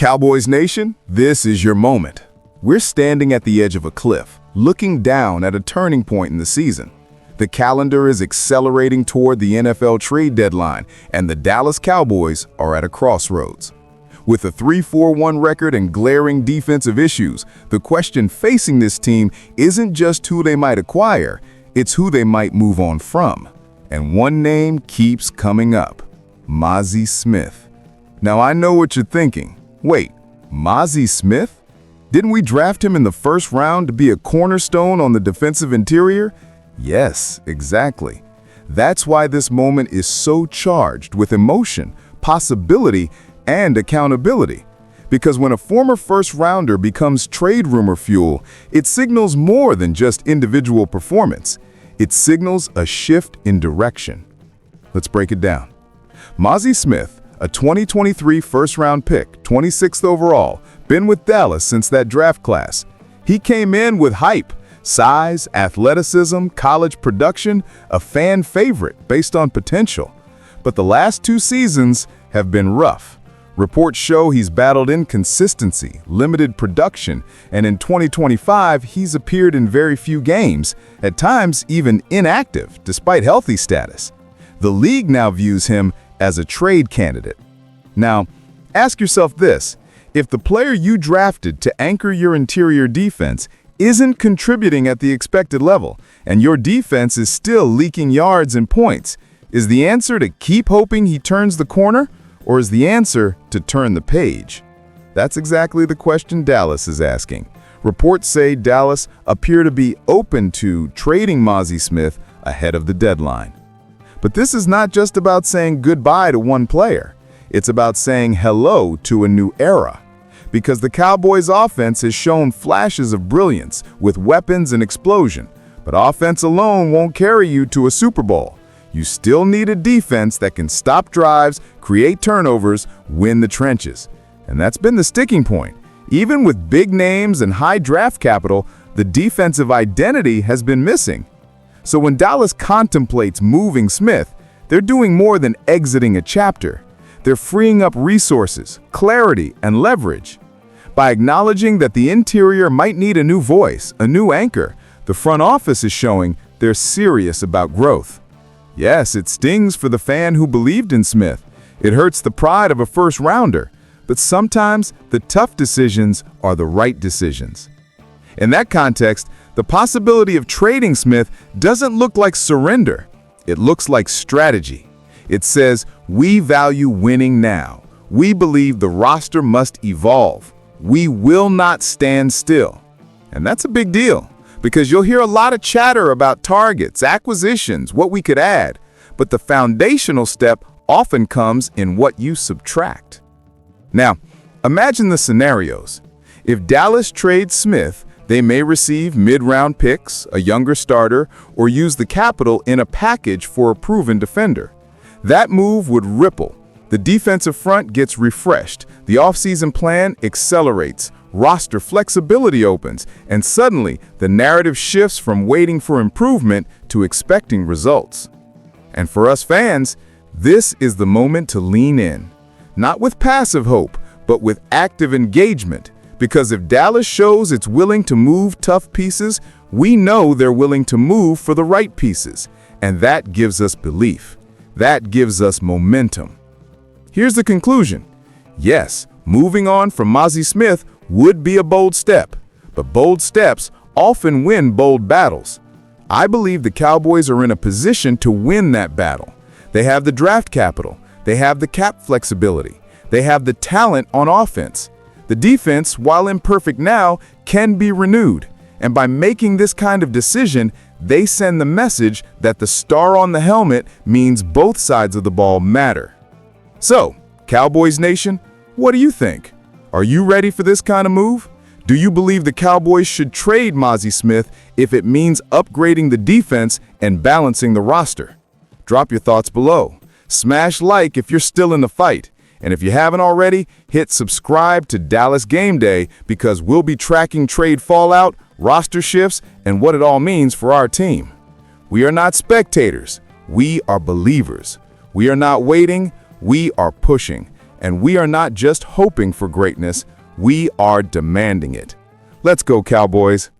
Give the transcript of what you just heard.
Cowboys Nation, this is your moment. We're standing at the edge of a cliff, looking down at a turning point in the season. The calendar is accelerating toward the NFL trade deadline, and the Dallas Cowboys are at a crossroads. With a 3-4-1 record and glaring defensive issues, the question facing this team isn't just who they might acquire, it's who they might move on from. And one name keeps coming up: Mazi Smith. Now I know what you're thinking. Wait, Mazi Smith? Didn't we draft him in the first round to be a cornerstone on the defensive interior? Yes, exactly. That's why this moment is so charged with emotion, possibility, and accountability. Because when a former first-rounder becomes trade rumor fuel, it signals more than just individual performance. It signals a shift in direction. Let's break it down. Mazi Smith, a 2023 first-round pick, 26th overall, been with Dallas since that draft class. He came in with hype, size, athleticism, college production, a fan favorite based on potential. But the last 2 seasons have been rough. Reports show he's battled inconsistency, limited production, and in 2025 he's appeared in very few games, at times even inactive despite healthy status. The league now views him as a trade candidate. Now, ask yourself this: if the player you drafted to anchor your interior defense isn't contributing at the expected level, and your defense is still leaking yards and points, is the answer to keep hoping he turns the corner, or is the answer to turn the page? That's exactly the question Dallas is asking. Reports say Dallas appear to be open to trading Mazi Smith ahead of the deadline. But this is not just about saying goodbye to one player. It's about saying hello to a new era. Because the Cowboys' offense has shown flashes of brilliance with weapons and explosion. But offense alone won't carry you to a Super Bowl. You still need a defense that can stop drives, create turnovers, win the trenches. And that's been the sticking point. Even with big names and high draft capital, the defensive identity has been missing. So when Dallas contemplates moving Smith, they're doing more than exiting a chapter. They're freeing up resources, clarity, and leverage. By acknowledging that the interior might need a new voice, a new anchor, the front office is showing they're serious about growth. Yes, it stings for the fan who believed in Smith. It hurts the pride of a first-rounder. But sometimes the tough decisions are the right decisions. In that context, the possibility of trading Smith doesn't look like surrender. It looks like strategy. It says, we value winning now. We believe the roster must evolve. We will not stand still. And that's a big deal, because you'll hear a lot of chatter about targets, acquisitions, what we could add. But the foundational step often comes in what you subtract. Now, imagine the scenarios. If Dallas trades Smith, they may receive mid-round picks, a younger starter, or use the capital in a package for a proven defender. That move would ripple. The defensive front gets refreshed, the offseason plan accelerates, roster flexibility opens, and suddenly the narrative shifts from waiting for improvement to expecting results. And for us fans, this is the moment to lean in. Not with passive hope, but with active engagement. Because if Dallas shows it's willing to move tough pieces, we know they're willing to move for the right pieces. And that gives us belief. That gives us momentum. Here's the conclusion. Yes, moving on from Mazi Smith would be a bold step. But bold steps often win bold battles. I believe the Cowboys are in a position to win that battle. They have the draft capital. They have the cap flexibility. They have the talent on offense. The defense, while imperfect now, can be renewed. And by making this kind of decision, they send the message that the star on the helmet means both sides of the ball matter. So, Cowboys Nation, what do you think? Are you ready for this kind of move? Do you believe the Cowboys should trade Mazi Smith if it means upgrading the defense and balancing the roster? Drop your thoughts below. Smash like if you're still in the fight. And if you haven't already, hit subscribe to Dallas Game Day, because we'll be tracking trade fallout, roster shifts, and what it all means for our team. We are not spectators. We are believers. We are not waiting. We are pushing. And we are not just hoping for greatness, we are demanding it. Let's go, Cowboys!